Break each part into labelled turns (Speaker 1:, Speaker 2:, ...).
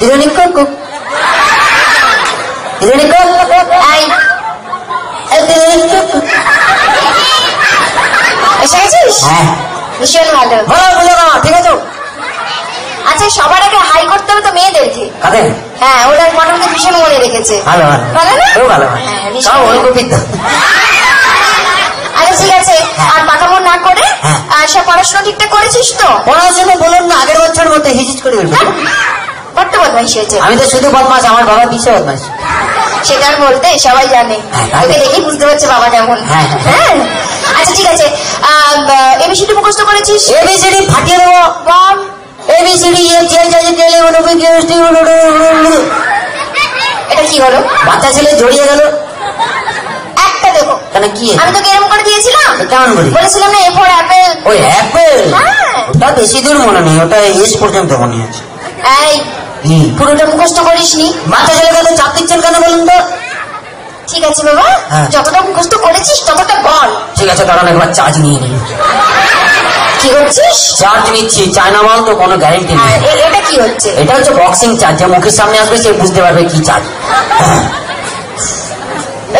Speaker 1: হিরোনিকো
Speaker 2: এসে গেছিস?
Speaker 1: হ্যাঁ
Speaker 2: ভীষণ ভালো।
Speaker 1: ঠিক আছে।
Speaker 2: আচ্ছা সবার আগে হাই করতে হবে তো মেয়েদেরকে।
Speaker 1: কাদের?
Speaker 2: হ্যাঁ ওরা মনকে ভীষণ মনে রেখেছে।
Speaker 1: ভালো ভালো
Speaker 2: ভালো না?
Speaker 1: ভালো।
Speaker 2: আচ্ছা ঠিক আছে। আর পাকামো না করে সব পড়াশোনা ঠিকঠাক করেছিস তো?
Speaker 1: পড়াশোনা বলুন না, আগের বছর মতো হিজিজ করে
Speaker 2: বড্ড বদমাইশ হয়েছে।
Speaker 1: আমি তো শুধু বদমাস, আমার বাবা পিছিয়ে বদমাস।
Speaker 2: সেটা আর বলতে সবাই জানে, ওকে দেখেই বুঝতে পারছে বাবা কেমন। হ্যাঁ আচ্ছা ঠিক আছে। এবিসিডি মুখস্থ করেছিস?
Speaker 1: এবিসিডি ফাটিয়ে দেবো।
Speaker 2: বল।
Speaker 1: এবিসিডি
Speaker 2: এটা কি হলো?
Speaker 1: বাচ্চা ছেলে জড়িয়ে গেল।
Speaker 2: একটা দেখো।
Speaker 1: কেন কি?
Speaker 2: আমি তোকে এরকম করে দিয়েছিলাম।
Speaker 1: কেমন করে
Speaker 2: বলেছিলাম না? A for Apple.
Speaker 1: ওই অ্যাপেল?
Speaker 2: হ্যাঁ
Speaker 1: ওটা বেশি দূর মনে নেই, ওটা এস পর্যন্ত মনে আছে।
Speaker 2: এই পুরোটা মুখস্থ করিসনি?
Speaker 1: বাচ্চা ছেলে কেন চাপ দিচ্ছেন কেন বলুন তো?
Speaker 2: ঠিক আছে বাবা, যতটা মুখস্থ করেছিস ততটা বল।
Speaker 1: ঠিক আছে দাঁড়ান, একবার চার্জ নিয়ে নিই।
Speaker 2: কি করছিস?
Speaker 1: চার্জ নিচ্ছি। চায়না মাল তো কোনো গ্যারেন্টি নেই।
Speaker 2: এটা কি হচ্ছে?
Speaker 1: এটা হচ্ছে বক্সিং চার্জ, যে মুখের সামনে আসবে সে বুঝতে পারবে কি চার্জ।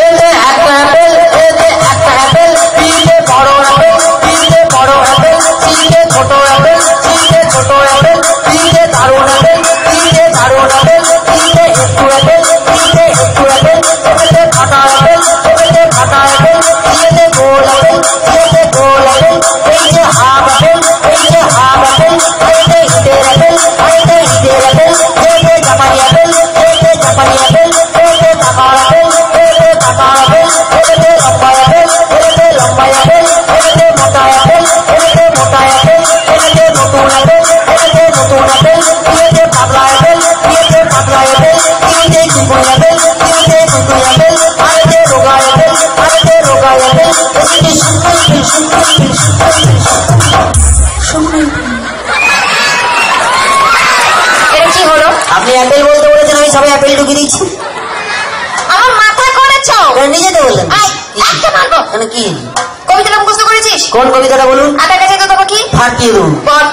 Speaker 1: এতে একটা অ্যাপেল, এতে একটা অ্যাপেল, তিনটে বড় অ্যাপেল, তিনটে বড় অ্যাপেল, তিনটে ছোট অ্যাপেল, তিনটে ছোট অ্যাপেল, তিনটে দারুণ অ্যাপেল, তিনটে দারুণ অ্যাপেল, তিনটে একটু অ্যাপেল, তিনটে একটু অ্যাপেল, এতে ফাটা অ্যাপেল, এতে ফাটা অ্যাপেল, এতে গোল অ্যাপেল, এতে গোল অ্যাপেল, এই যে হাফ অ্যাপেল, এই যে হাফ অ্যাপেল, এতে হিটের অ্যাপেল, এতে হিটের অ্যাপেল, এতে জাপানি অ্যাপেল, এতে জাপানি অ্যাপেল, এতে টাকার অ্যাপেল, এতে টাকার অ্যাপেল, এতে লম্বা অ্যাপেল, এতে লম্বা অ্যাপেল, এতে মোটা অ্যাপেল, এতে মোটা অ্যাপেল, এতে নতুন অ্যাপেল, এতে নতুন অ্যাপেল, এতে পাতলা অ্যাপেল, এতে পাতলা অ্যাপেল, এতে চিকুন অ্যাপেল, এতে চিকুন অ্যাপেল, এতে রোগা অ্যাপেল, এতে রোগা অ্যাপেল, এতে
Speaker 2: এটা কি হলো?
Speaker 1: আপনি অ্যাপেল বলতে বলেছেন, আমি সবাই অ্যাপেল ঢুকিয়ে দিচ্ছি।
Speaker 2: আমার মাথা করেছো?
Speaker 1: নিজে তো বললেন।
Speaker 2: একটা মারবো।
Speaker 1: মানে কি?
Speaker 2: কবিতাটা মুখস্থ করেছিস?
Speaker 1: কোন কবিতাটা বলুন?
Speaker 2: আটা গাছে তো পাখি।
Speaker 1: ফাটিয়ে দেবো।
Speaker 2: বল।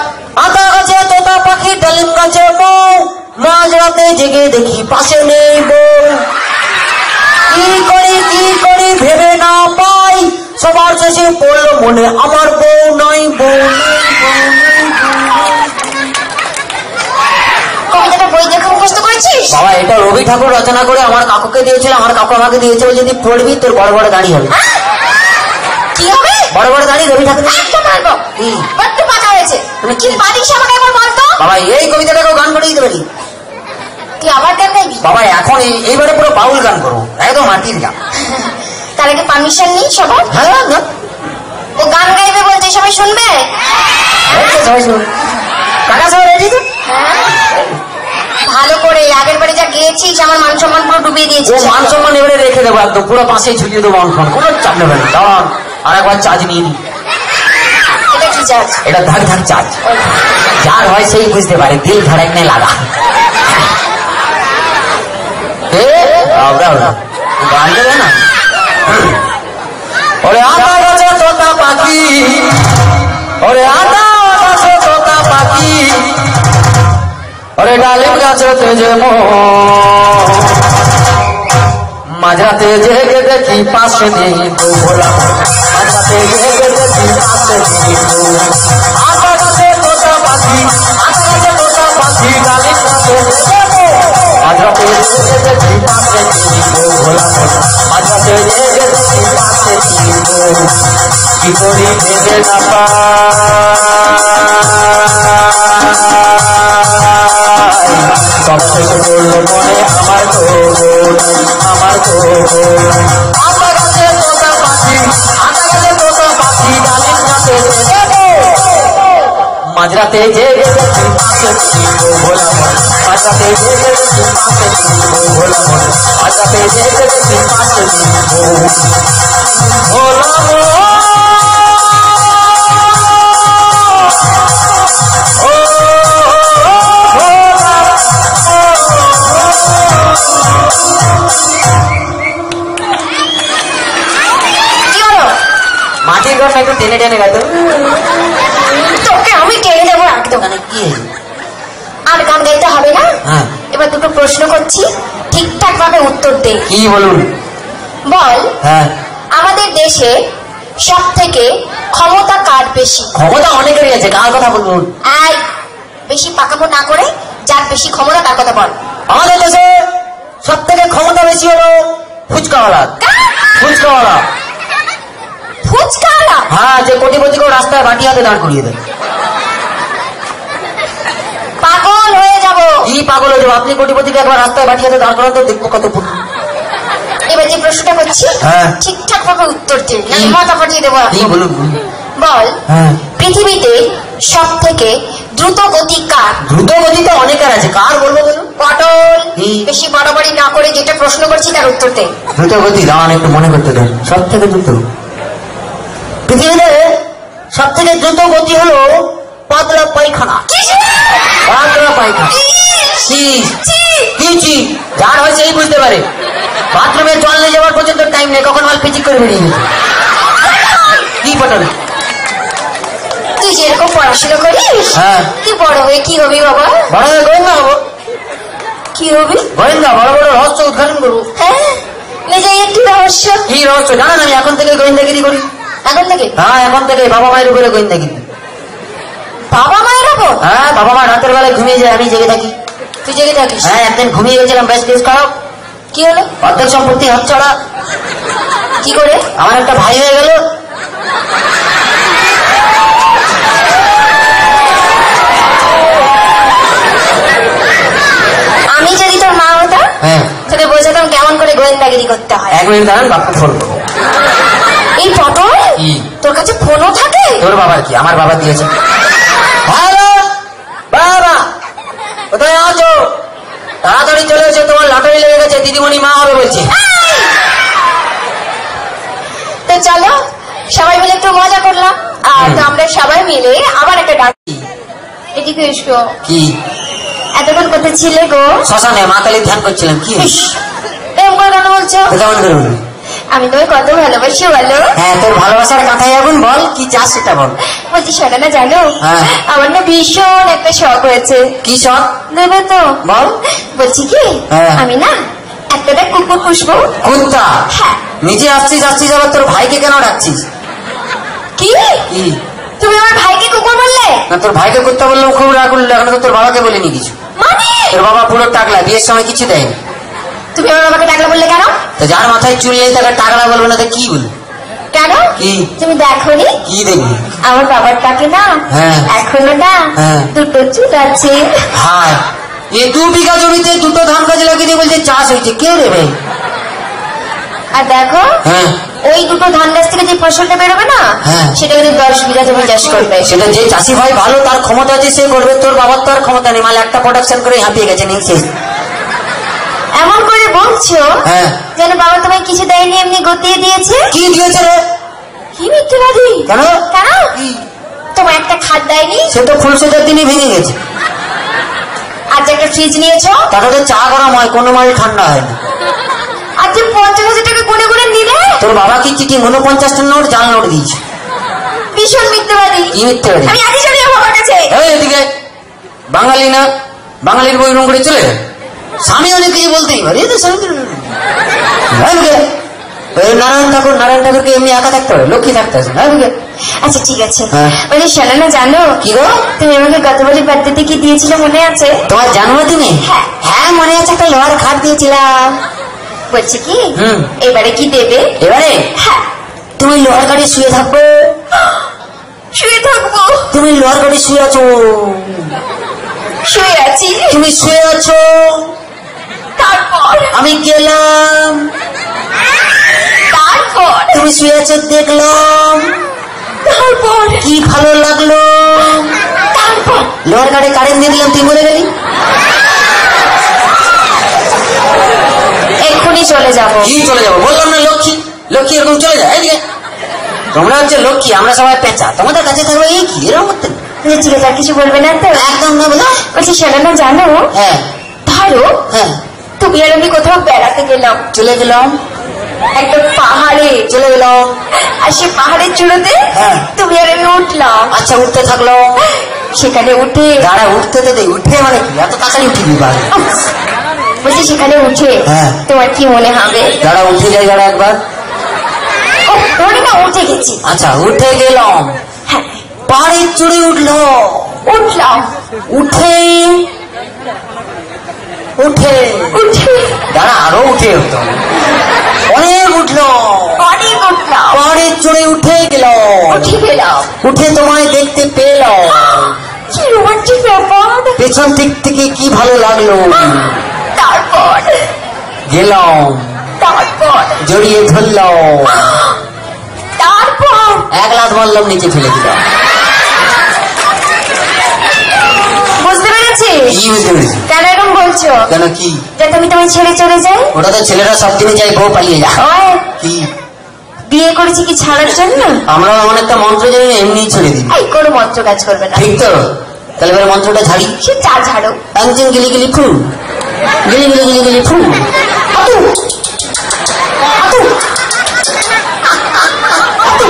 Speaker 1: আতা গাছে তোতা পাখি, ডালিম গাছে বউ, মাঝ রাতে জেগে দেখি পাশে নেই বউ। কি করি ভেবে না পাই, সবার শেষে পড়লো মনে আমার বউ নাই, বউ
Speaker 2: কবিতাটা বই দেখে মুখস্থ করেছিস?
Speaker 1: বাবা এটা রবি ঠাকুর রচনা করে আমার কাকুকে দিয়েছিল, আমার কাকু আমাকে দিয়েছে, যদি পড়বি তোর বড় বড় দাঁড়িয়ে হবে।
Speaker 2: কি হবে?
Speaker 1: বড় বড় দাঁড়িয়ে রবি ঠাকুর।
Speaker 2: একটা মারবো। বড্ড পাকা হয়েছে। কি পারিস আমাকে একবার বলতো?
Speaker 1: বাবা এই কবিতাটাকেও গান করে দিতে পারি।
Speaker 2: তুই আবার গান গাইবি?
Speaker 1: বাবা এখন এইবারে পুরো বাউল গান করবো, একদম মাটির গান।
Speaker 2: তার আগে পারমিশন নিই সবার।
Speaker 1: হ্যাঁ না,
Speaker 2: ও গান গাইবে বলতে সবাই শুনবে?
Speaker 1: সবাই শুনুন। কাকা সবাই রেডি তো?
Speaker 2: ভালো করে। আগের বারে যা গিয়েছিস আমার মান সম্মান পুরো ডুবিয়ে দিয়েছিস।
Speaker 1: মান সম্মান এবারে রেখে দেবো একদম, পুরো পাশে ঝুলিয়ে দেবো অনফোন, কোনো চাপ নেবে না। দাঁড়ান আর একবার চার্জ নিয়ে নিই।
Speaker 2: এটা কি চার্জ?
Speaker 1: এটা ধাক ধাক চার্জ, যার হয় সেই বুঝতে পারে, দিল ধড়কনে লাগা। গান দেবে না? ওরে আতা গাছে তোতা পাখি, ওরে আতা গাছে তোতা পাখি, ওরে ডালিম গাছে তেজে মাঝরাতে জেগে দেখি পাশে নেই বউ, বলা মাঝরাতে জেগে দেখি পাশে নেই বউ। আতা গাছে তোতা পাখি, আতা গাছে তোতা পাখি, ডালিম গাছে মাঝরাতে জেগে দেখি পাশে নেই বউ, বলা মাঝরাতে জেগে দেখি পাশে নেই বউ। কি করি ভেবে না সব থেকে বললো মনে আমার তো আমার তো। আতা গাছে তোতা পাখি, আতা গাছে তোতা পাখি, ডালিম গাছে মাঝরাতে জেগে দেখি পাশে ভোলা মন, মাঝরাতে জেগে দেখি পাশে ভোলা মন, মাঝরাতে জেগে দেখি পাশে ভোলা মন। মাটির ঘরটা একটু টেনে টেনে গেল।
Speaker 2: তোকে আমি টেনে দেবো একদম।
Speaker 1: কি
Speaker 2: আর গান গাইতে হবে না। এবার দুটো প্রশ্ন করছি, ঠিকঠাক ভাবে উত্তর দে।
Speaker 1: কি বলুন?
Speaker 2: বল,
Speaker 1: হ্যাঁ,
Speaker 2: আমাদের দেশে সব থেকে ক্ষমতা কার বেশি?
Speaker 1: ক্ষমতা অনেকেরই আছে, কার কথা বলুন?
Speaker 2: আয়, বেশি পাকামো না করে যার বেশি ক্ষমতা তার কথা বল।
Speaker 1: আমাদের দেশে সব থেকে ক্ষমতা বেশি হলো ফুচকাওয়ালা। ফুচকাওয়ালা?
Speaker 2: ফুচকাওয়ালা?
Speaker 1: হ্যাঁ, যে কোটিপতিকেও রাস্তায় বাটি হাতে দাঁড় করিয়ে দেয়।
Speaker 2: পাগল হয়ে যাব।
Speaker 1: কি পাগল হয়ে যাবো? আপনি কোটিপতিকে একবার রাস্তায় বাটি হাতে দাঁড় করাতে দেখবো কত ফুট।
Speaker 2: এবার যে প্রশ্নটা করছি
Speaker 1: হ্যাঁ।
Speaker 2: ঠিকঠাক ভাবে উত্তর দে, নাহলে মাথা ফাটিয়ে দেবো।
Speaker 1: কি বলুন?
Speaker 2: বল,
Speaker 1: হ্যাঁ,
Speaker 2: পৃথিবীতে সব থেকে দ্রুত গতি কার?
Speaker 1: দ্রুত গতি তো অনেকের আছে, কার বলবো বলুন?
Speaker 2: পটল,
Speaker 1: কি?
Speaker 2: বেশি বাড়াবাড়ি না করে যেটা প্রশ্ন করছি তার উত্তর দে।
Speaker 1: দ্রুত গতি দাঁড়ান, একটু মনে করতে দেন। সব থেকে দ্রুত পৃথিবীতে সব থেকে দ্রুত গতি হলো পাতলা পায়খানা। পাতলা পায়খানা কি? যার হয়েছে এই বুঝতে পারে। বাথরুমে জল নিয়ে যাওয়ার পর্যন্ত টাইম নেই, কখন মাল পিচিক করে বেরিয়ে গেছে। কি পটল?
Speaker 2: তুই যেরকম পড়াশোনা করিস,
Speaker 1: হ্যাঁ।
Speaker 2: তুই বড় হয়ে কি হবি বাবা?
Speaker 1: বড় হয়ে গোয়েন্দা হবো।
Speaker 2: কি হবি?
Speaker 1: গোয়েন্দা, বড় বড় রহস্য উদ্ঘাটন করবো।
Speaker 2: হ্যাঁ, নিজেই একটু রহস্য।
Speaker 1: কি রহস্য জানেন? আমি এখন থেকে গোয়েন্দাগিরি করি।
Speaker 2: এখন থেকে?
Speaker 1: হ্যাঁ, এখন থেকে বাবা মায়ের উপরে গোয়েন্দাগিরি।
Speaker 2: বাবা মায়ের ওপর?
Speaker 1: হ্যাঁ, বাবা মা রাতের বেলায় ঘুমিয়ে যায়, আমি জেগে থাকি।
Speaker 2: তুই জেগে থাকিস?
Speaker 1: হ্যাঁ, একদিন ঘুমিয়ে গেছিলাম, বেশ বেশ খারাপ।
Speaker 2: কি হলো?
Speaker 1: অর্ধেক সম্পত্তি হাত ছড়া।
Speaker 2: কি করে?
Speaker 1: আমার একটা ভাই হয়ে গেল।
Speaker 2: আমি যদি তোর মা হতাম,
Speaker 1: হ্যাঁ,
Speaker 2: তোকে বোঝাতাম কেমন করে গোয়েন্দাগিরি করতে হয়।
Speaker 1: 1 মিনিট দাঁড়ান, বাপকে ফোন করবো।
Speaker 2: এই পটল,
Speaker 1: কি?
Speaker 2: তোর কাছে ফোনও থাকে?
Speaker 1: তোর বাবার কি? আমার বাবা দিয়েছে। হ্যালো বাবা, কোথায় আছো? তাড়াতাড়ি চলে এসো, তোমার লটারি লেগে গেছে, দিদিমণি মা হবে বলছে।
Speaker 2: তো চলো সবাই মিলে একটু মজা করলাম, আর তো আমরা সবাই মিলে আবার একটা ডাক। এদিকে এসো।
Speaker 1: কি?
Speaker 2: এতক্ষণ কোথায় ছিলে গো?
Speaker 1: শ্মশানে মাতালি ধ্যান করছিলাম। কি
Speaker 2: এরকম করে কেন বলছো?
Speaker 1: কেমন করে বলবি?
Speaker 2: আমি তোমায় কত ভালোবাসি বলো।
Speaker 1: হ্যাঁ, তোর ভালোবাসার কথাই এখন বল, কি চাস সেটা বল।
Speaker 2: বলছি শোনো না, জানো
Speaker 1: হ্যাঁ।
Speaker 2: আমার না ভীষণ একটা শখ হয়েছে।
Speaker 1: কি শখ?
Speaker 2: দেবে তো?
Speaker 1: বল।
Speaker 2: বলছি কি,
Speaker 1: হ্যাঁ।
Speaker 2: আমি না একটা কুকুর পুষবো।
Speaker 1: কুত্তা?
Speaker 2: হ্যাঁ।
Speaker 1: নিজে আসছিস আবার তোর ভাইকে কেন ডাকছিস?
Speaker 2: কি?
Speaker 1: কি?
Speaker 2: তুমি আমার ভাইকে কুকুর বললে?
Speaker 1: না, তোর ভাইকে কুত্তা বললাম, খুব রাগ করলো। এখন তো তোর বাবাকে বলিনি কিছু।
Speaker 2: মানে
Speaker 1: তোর বাবা পুরো টাকলা, বিয়ের সময় কিছু দেয়নি।
Speaker 2: তুমি আমার বাবাকে টাকলা বললে কেন?
Speaker 1: তো যার মাথায় চুল নেই তাকে টাকলা বলবো না, তো কি বলবো?
Speaker 2: কেন?
Speaker 1: কি?
Speaker 2: তুমি দেখোনি
Speaker 1: কি দেখবি?
Speaker 2: আমার বাবার টাকে না
Speaker 1: হ্যাঁ।
Speaker 2: এখনো না
Speaker 1: হ্যাঁ।
Speaker 2: দুটো চুল আছে।
Speaker 1: হ্যাঁ, এই 2 বিঘা জমিতে 2টো ধান গাছ লাগিয়ে দিয়ে বলছে চাষ হয়েছে। কে রে ভাই?
Speaker 2: আর দেখো,
Speaker 1: হ্যাঁ,
Speaker 2: ওই দুটো ধান গাছ থেকে যে ফসলটা বেরোবে না,
Speaker 1: হ্যাঁ।
Speaker 2: সেটা কিন্তু 10 বিঘা জমি চাষ করবে।
Speaker 1: সেটা যে চাষি ভাই ভালো, তার ক্ষমতা আছে, সে করবে। তোর বাবার তো আর ক্ষমতা নেই, মাল একটা প্রোডাকশন করে হাঁপিয়ে গেছে, নেই শেষ।
Speaker 2: এমন করে বলছো
Speaker 1: হ্যাঁ।
Speaker 2: যেন বাবা তোমায় কিছু দেয়নি, এমনি গতিয়ে দিয়েছে।
Speaker 1: কি দিয়েছে রে?
Speaker 2: কি মিথ্যেবাদী!
Speaker 1: কেন?
Speaker 2: কেন?
Speaker 1: কি?
Speaker 2: তোমার একটা খাট দেয়নি,
Speaker 1: সে তো ফুলসজ্জার দিনই ভেঙে গেছে।
Speaker 2: আর যে একটা ফ্রিজ নিয়েছো,
Speaker 1: তাতে তো চা গরম হয়, কোনো মাল ঠান্ডা হয় না।
Speaker 2: আর যে 50,000 টাকা গুনে গুনে নিলে।
Speaker 1: তোর বাবা কি চিঠি 49টা নোট জাল নোট দিয়েছে?
Speaker 2: ভীষণ মিথ্যেবাদী।
Speaker 1: কি মিথ্যেবাদী?
Speaker 2: আমি আজই চলে যাবো বাবার কাছে।
Speaker 1: এই এদিকে, বাঙালি না, বাঙালির বই রুম করে চলে যায়। স্বামী অনেক কিছু বলতেই পারে, তো স্বামী নারায়ণ ঠাকুরকে এমনি একা থাকতে হবে, লক্ষ্মী থাকতে হবে।
Speaker 2: আচ্ছা ঠিক আছে,
Speaker 1: হ্যাঁ।
Speaker 2: বলি শোনো না, জানো
Speaker 1: কি গো?
Speaker 2: তুমি আমাকে গতবারের বার্থডেতে কি দিয়েছিলে মনে আছে?
Speaker 1: তোমার জন্মদিনে?
Speaker 2: হ্যাঁ।
Speaker 1: হ্যাঁ, মনে আছে, একটা লোহার খাট দিয়েছিলাম।
Speaker 2: বলছি কি,
Speaker 1: হুম।
Speaker 2: এবারে কি দেবে?
Speaker 1: এবারে
Speaker 2: হ্যাঁ।
Speaker 1: তুমি লোহার গাড়ি শুয়ে থাকবে।
Speaker 2: শুয়ে থাকবো?
Speaker 1: তুমি লোহার গাড়ি শুয়ে আছো।
Speaker 2: শুয়ে আছি।
Speaker 1: তুমি শুয়ে আছো,
Speaker 2: তারপর?
Speaker 1: আমি গেলাম,
Speaker 2: তারপর?
Speaker 1: তুমি শুয়ে আছো, দেখলাম,
Speaker 2: তারপর?
Speaker 1: কি ভালো লাগলো।
Speaker 2: তারপর?
Speaker 1: লোহার গাড়ি কারেন্ট দিয়ে দিলাম, তুই মরে গেলি।
Speaker 2: এক্ষুনি চলে যাবো।
Speaker 1: কি চলে যাবো? বললাম না লক্ষ্মী, লক্ষ্মী এরকম চলে যায়। এদিকে, তোমরা হচ্ছে লক্ষ্মী, আমরা সবাই পেঁচা, তোমাদের কাছে থাকবে। এই কি এরকম করতে?
Speaker 2: ঠিক আছে, আর কিছু বলবে না তো?
Speaker 1: একদম না। বলো।
Speaker 2: বলছি শোনো না, জানো
Speaker 1: হ্যাঁ।
Speaker 2: ধরো
Speaker 1: হ্যাঁ,
Speaker 2: তুমি আর আমি কোথাও বেড়াতে গেলাম,
Speaker 1: চলে গেলাম।
Speaker 2: একটা পাহাড়ে
Speaker 1: চলে গেলাম।
Speaker 2: আর সে পাহাড়ের চূড়োতে
Speaker 1: হ্যাঁ।
Speaker 2: তুমি আর আমি উঠলাম।
Speaker 1: আচ্ছা, উঠতে থাকলো।
Speaker 2: সেখানে উঠে
Speaker 1: দাঁড়া, উঠতে তো দে। উঠে মানে কি? এত তাড়াতাড়ি উঠে দিবা?
Speaker 2: বলছি সেখানে উঠে
Speaker 1: হ্যাঁ।
Speaker 2: তোমার কি মনে হবে?
Speaker 1: দাঁড়া, উঠে যাই, দাঁড়া একবার।
Speaker 2: ও মনে না, উঠে গেছি।
Speaker 1: আচ্ছা, উঠে গেলাম,
Speaker 2: হ্যাঁ,
Speaker 1: পাড়ে চড়ে উঠলো,
Speaker 2: উঠলাম,
Speaker 1: উঠে উঠে
Speaker 2: উঠে
Speaker 1: দাঁড়া, আরো উঠে উঠতো, অনেক উঠলো,
Speaker 2: অনেক উঠলাম,
Speaker 1: পাড়ে চড়ে উঠে গেল,
Speaker 2: উঠে গেলাম।
Speaker 1: উঠে তোমায় দেখতে পেল,
Speaker 2: কি রোমান্টিক ব্যাপার।
Speaker 1: পেছন দিক থেকে কি ভালো লাগলো,
Speaker 2: তারপর
Speaker 1: গেলাম,
Speaker 2: তারপর
Speaker 1: জড়িয়ে ধরলাম,
Speaker 2: তারপর
Speaker 1: এক লাথ মারলাম, নিচে ফেলে দিলাম।
Speaker 2: বুঝতে পেরেছি।
Speaker 1: কি বুঝতে পেরেছি?
Speaker 2: কেন এরকম বলছো?
Speaker 1: কেন কি?
Speaker 2: যাতে আমি তোমায় ছেড়ে চলে যাই।
Speaker 1: ওটা তো ছেলেরা সব দিনে চাই বউ পালিয়ে যায়।
Speaker 2: ওই,
Speaker 1: কি?
Speaker 2: বিয়ে করেছি কি ছাড়ার জন্য?
Speaker 1: আমরা এমন একটা মন্ত্র জানি, এমনি ছেড়ে দিই।
Speaker 2: এই কোনো মন্ত্র কাজ করবে না।
Speaker 1: ঠিক তো? তাহলে এবার মন্ত্রটা ঝাড়ি।
Speaker 2: সে চা ঝাড়ো।
Speaker 1: একজন গিলি গিলি ফু, গিলি গিলি গিলি গিলি ফু,
Speaker 2: আতু, আতু, আতু।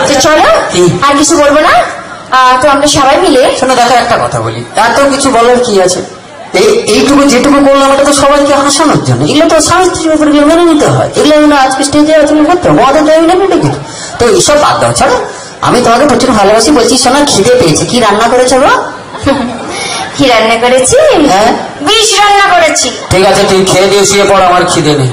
Speaker 2: তো চলো,
Speaker 1: কি?
Speaker 2: আর কিছু বলবো না। তো আমরা সবাই মিলে
Speaker 1: শোনো দেখো, একটা কথা বলি, এত কিছু বলার কি আছে? এইটুকু যেটুকু বললাম এটা তো সবাইকে হাসানোর জন্য। এগুলো তো স্বামী স্ত্রীর ব্যাপারে মেনে নিতে হয়। এগুলো আমরা আজকে স্টেজে তুমি করতে আমাদের তো মেনে নিতে কিছু। তো এইসব বাদ দাও, ছাড়ো। আমি তোমাকে প্রচুর ভালোবাসি, বলছি শোনা, খিদে পেয়েছে, কি রান্না করেছো গো?
Speaker 2: কি রান্না করেছি?
Speaker 1: হ্যাঁ,
Speaker 2: বিষ রান্না করেছি।
Speaker 1: ঠিক আছে, তুই খেয়ে দিয়ে শুয়ে পড়, আমার খিদে নেই।